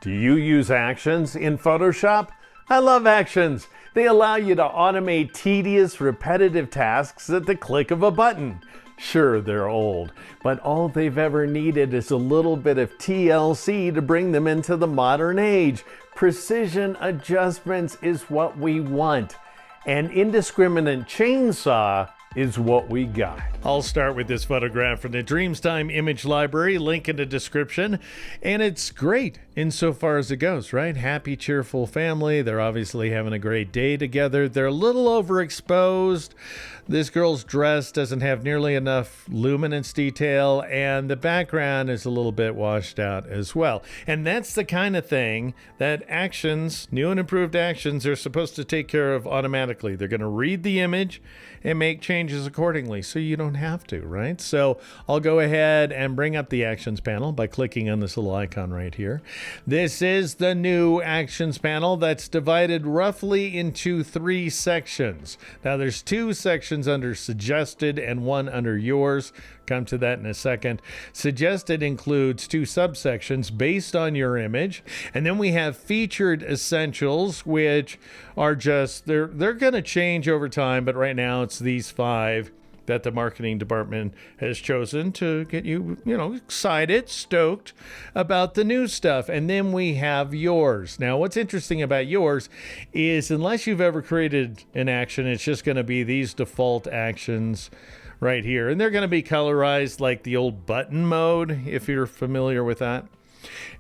Do you use actions in Photoshop? I love actions. They allow you to automate tedious, repetitive tasks at the click of a button. Sure, they're old, but all they've ever needed is a little bit of TLC to bring them into the modern age. Precision adjustments is what we want. An indiscriminate chainsaw is what we got. I'll start with this photograph from the Dreamstime image library, link in the description. And it's great insofar as it goes, right? Happy, cheerful family. They're obviously having a great day together. They're a little overexposed. This girl's dress doesn't have nearly enough luminance detail, and the background is a little bit washed out as well. And that's the kind of thing that actions, new and improved actions, are supposed to take care of automatically. They're going to read the image and make changes accordingly, so you don't have to, right? So I'll go ahead and bring up the actions panel by clicking on this little icon right here. This is the new actions panel that's divided roughly into 3 sections. Now there's 2 sections under suggested and 1 under yours. Come to that in a second. Suggested includes 2 subsections based on your image. And then we have featured essentials, which are just, they're going to change over time, but right now it's these 5 that the marketing department has chosen to get you, excited, stoked about the new stuff. And then we have yours. Now, what's interesting about yours is unless you've ever created an action, it's just going to be these default actions right here. And they're going to be colorized like the old button mode, if you're familiar with that.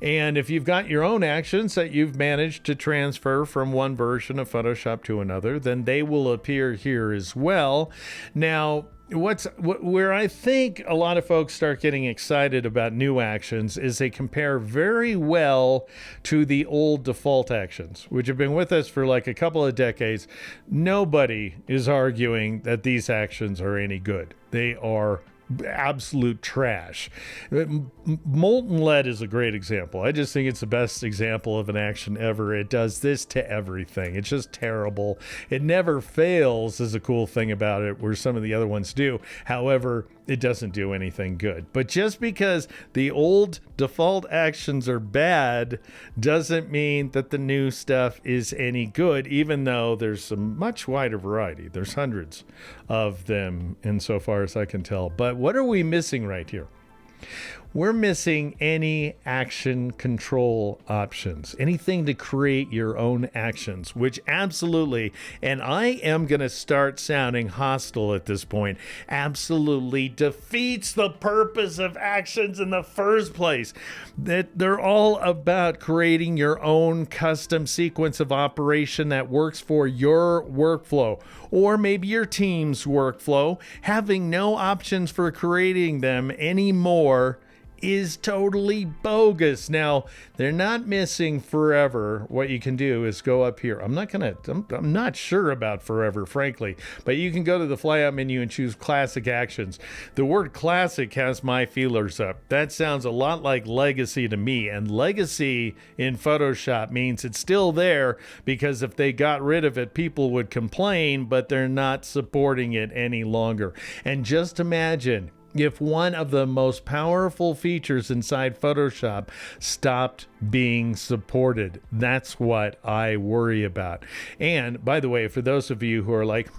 And if you've got your own actions that you've managed to transfer from one version of Photoshop to another, then they will appear here as well. Now, where I think a lot of folks start getting excited about new actions is they compare very well to the old default actions, which have been with us for like a couple of decades. Nobody is arguing that these actions are any good. They are absolute trash. Molten lead is a great example. I just think it's the best example of an action ever. It does this to everything. It's just terrible. It never fails is a cool thing about it, where some of the other ones do. However, it doesn't do anything good. But just because the old default actions are bad doesn't mean that the new stuff is any good, even though there's a much wider variety. There's hundreds of them insofar as I can tell. But what are we missing right here? We're missing any action control options, anything to create your own actions, which absolutely, and I am going to start sounding hostile at this point, absolutely defeats the purpose of actions in the first place. That they're all about creating your own custom sequence of operation that works for your workflow, or maybe your team's workflow. Having no options for creating them anymore is totally bogus. Now, they're not missing forever. What you can do is go up here. I'm not sure about forever, frankly, but you can go to the flyout menu and choose classic actions. The word classic has my feelers up. That sounds a lot like legacy to me, and legacy in Photoshop means it's still there, because if they got rid of it, people would complain, but they're not supporting it any longer. And just imagine if one of the most powerful features inside Photoshop stopped being supported. That's what I worry about. And by the way, for those of you who are like,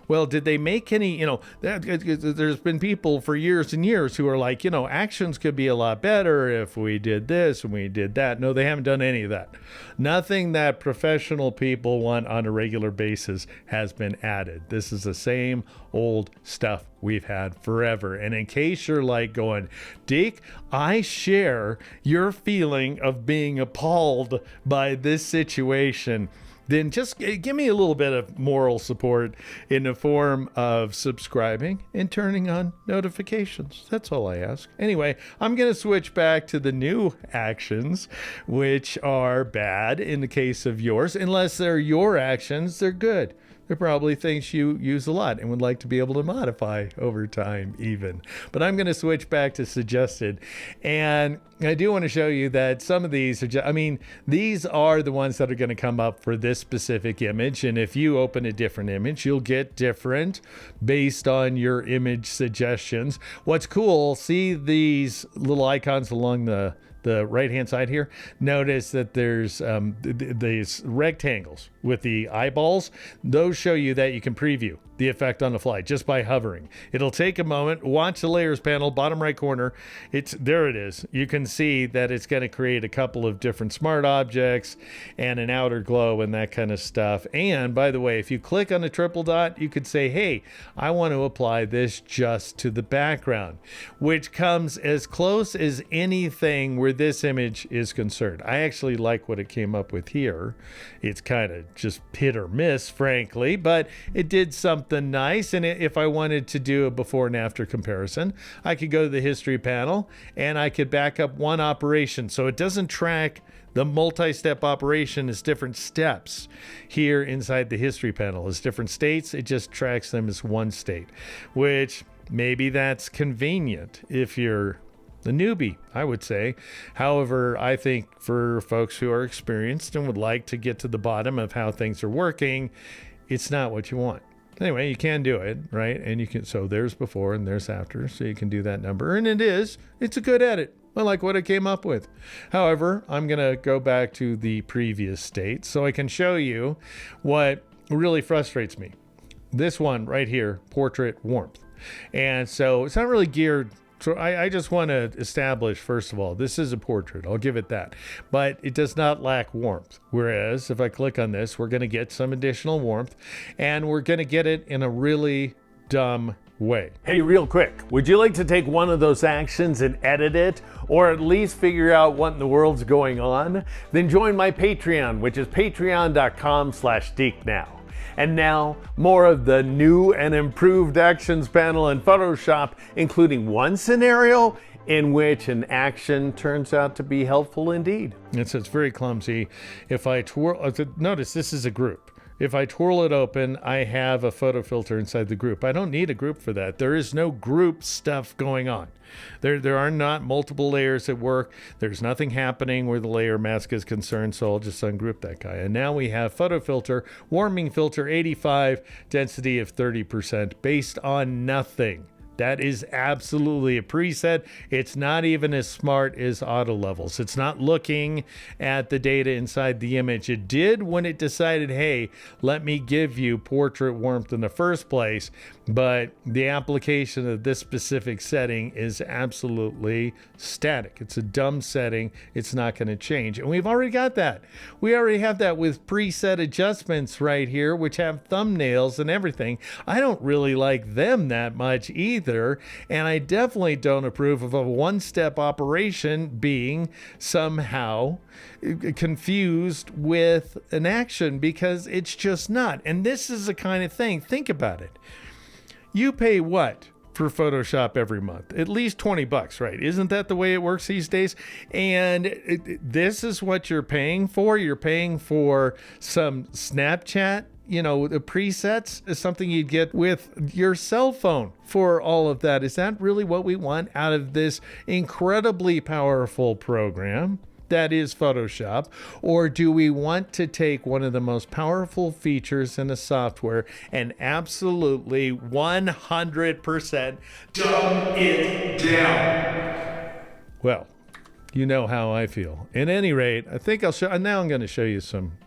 well, did they make any, there's been people for years and years who are like, actions could be a lot better if we did this and we did that. No, they haven't done any of that. Nothing that professional people want on a regular basis has been added. This is the same old stuff we've had forever. And in case you're like going, Deke, I share your feeling of being appalled by this situation, then just give me a little bit of moral support in the form of subscribing and turning on notifications. That's all I ask. Anyway, I'm going to switch back to the new actions, which are bad in the case of yours. Unless they're your actions, they're good. They're probably things you use a lot and would like to be able to modify over time even. But I'm going to switch back to suggested. And I do want to show you that some of these are these are the ones that are going to come up for this specific image. And if you open a different image, you'll get different based on your image suggestions. What's cool, see these little icons along the the right-hand side here, notice that there's these rectangles with the eyeballs. Those show you that you can preview the effect on the fly just by hovering. It'll take a moment. Watch the layers panel, bottom right corner. There it is. You can see that it's going to create a couple of different smart objects and an outer glow and that kind of stuff. And by the way, if you click on the triple dot, you could say, hey, I want to apply this just to the background, which comes as close as anything where this image is concerned. I actually like what it came up with here. It's kind of just hit or miss, frankly, but it did something nice. And if I wanted to do a before and after comparison, I could go to the history panel and I could back up one operation. So it doesn't track the multi-step operation as different steps here inside the history panel. As different states, it just tracks them as one state, which maybe that's convenient if you're the newbie, I would say. However, I think for folks who are experienced and would like to get to the bottom of how things are working, it's not what you want. Anyway, you can do it, right? And you can, so there's before and there's after, so you can do that number. And it's a good edit. I like what it came up with. However, I'm going to go back to the previous state so I can show you what really frustrates me. This one right here, portrait warmth. And so it's not really geared. So I just want to establish, first of all, this is a portrait. I'll give it that. But it does not lack warmth. Whereas if I click on this, we're going to get some additional warmth. And we're going to get it in a really dumb way. Hey, real quick, would you like to take one of those actions and edit it, or at least figure out what in the world's going on? Then join my Patreon, which is patreon.com/DeekNow. And now, more of the new and improved actions panel in Photoshop, including one scenario in which an action turns out to be helpful indeed. It's very clumsy. If I twirl, notice this is a group. If I twirl it open, I have a photo filter inside the group. I don't need a group for that. There is no group stuff going on. There are not multiple layers at work. There's nothing happening where the layer mask is concerned, so I'll just ungroup that guy. And now we have photo filter, warming filter 85, density of 30%, based on nothing. That is absolutely a preset. It's not even as smart as auto levels. It's not looking at the data inside the image. It did when it decided, hey, let me give you portrait warmth in the first place. But the application of this specific setting is absolutely static. It's a dumb setting. It's not going to change. And we've already got that. We already have that with preset adjustments right here, which have thumbnails and everything. I don't really like them that much either. And I definitely don't approve of a one-step operation being somehow confused with an action, because it's just not. And this is the kind of thing, think about it. You pay what for Photoshop every month? At least $20, right? Isn't that the way it works these days? And this is what you're paying for. You're paying for some Snapchat, the presets is something you'd get with your cell phone for all of that. Is that really what we want out of this incredibly powerful program that is Photoshop? Or do we want to take one of the most powerful features in the software and absolutely 100% dumb it down? Well, you know how I feel. At any rate, I think now I'm going to show you some,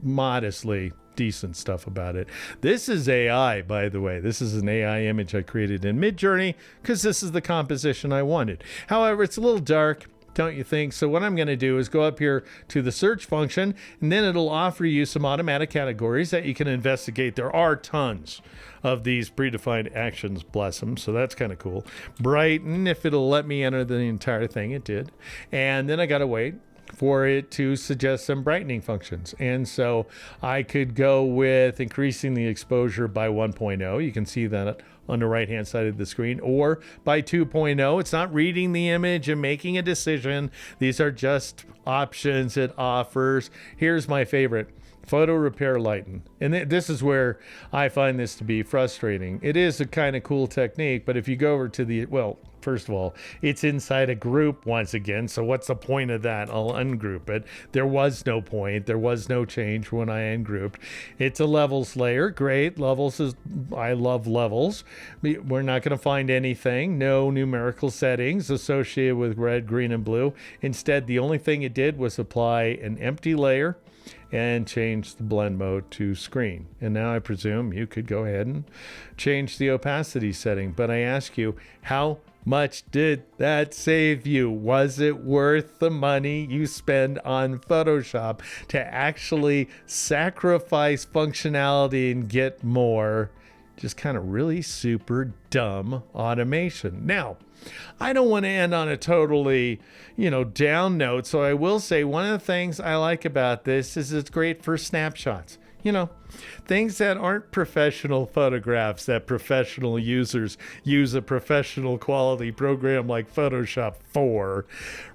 modestly decent stuff about it. This is AI, by the way. This is an AI image I created in Midjourney because this is the composition I wanted. However, it's a little dark, don't you think? So what I'm going to do is go up here to the search function, and then it'll offer you some automatic categories that you can investigate. There are tons of these predefined actions, bless them. So that's kind of cool. Brighten, if it'll let me enter the entire thing, it did. And then I got to wait for it to suggest some brightening functions. And so I could go with increasing the exposure by 1.0. You can see that on the right hand side of the screen, or by 2.0. It's not reading the image and making a decision. These are just options it offers. Here's my favorite: photo repair lighten. And this is where I find this to be frustrating. It is a kind of cool technique, but if you go over to the, first of all, it's inside a group once again. So what's the point of that? I'll ungroup it. There was no point. There was no change when I ungrouped. It's a levels layer. Great. Levels is, I love levels. We're not going to find anything. No numerical settings associated with red, green, and blue. Instead, the only thing it did was apply an empty layer and change the blend mode to screen. And now I presume you could go ahead and change the opacity setting. But I ask you, how much did that save you? Was it worth the money you spend on Photoshop to actually sacrifice functionality and get more just kind of really super dumb automation? Now, I don't want to end on a totally, down note. So I will say one of the things I like about this is it's great for snapshots. Things that aren't professional photographs that professional users use a professional quality program like Photoshop for.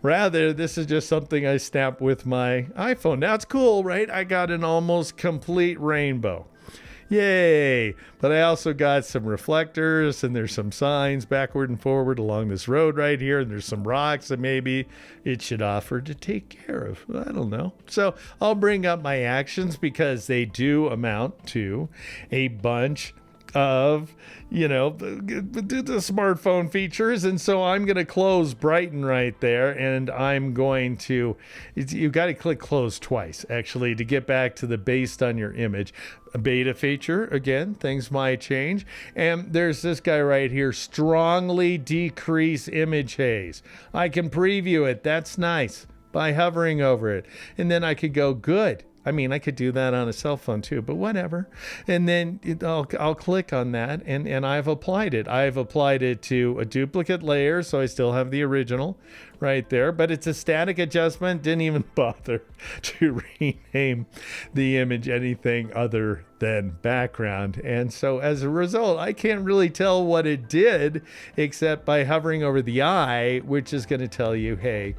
Rather, this is just something I snap with my iPhone. Now it's cool, right? I got an almost complete rainbow. Yay! But I also got some reflectors, and there's some signs backward and forward along this road right here, and there's some rocks that maybe it should offer to take care of. I don't know. So I'll bring up my actions because they do amount to a bunch of, the smartphone features. And so I'm going to close Brighten right there, and I'm going to, you've got to click close twice actually to get back to the based on your image. A beta feature, again, things might change. And there's this guy right here, strongly decrease image haze. I can preview it. That's nice by hovering over it. And then I could go good. I mean, I could do that on a cell phone too, but whatever. And then I'll click on that, and I've applied it. I've applied it to a duplicate layer, so I still have the original right there, but it's a static adjustment. Didn't even bother to rename the image anything other than background. And so as a result, I can't really tell what it did except by hovering over the eye, which is going to tell you, hey,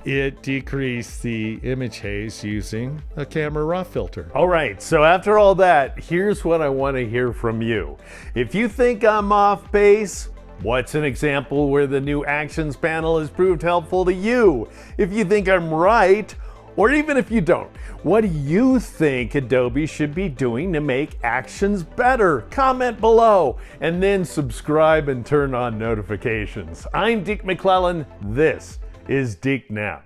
it decreased the image haze using a camera raw filter. All right, so after all that, here's what I want to hear from you. If you think I'm off base, what's an example where the new Actions panel has proved helpful to you? If you think I'm right, or even if you don't, what do you think Adobe should be doing to make Actions better? Comment below, and then subscribe and turn on notifications. I'm Dick McClellan. This is Deke Now.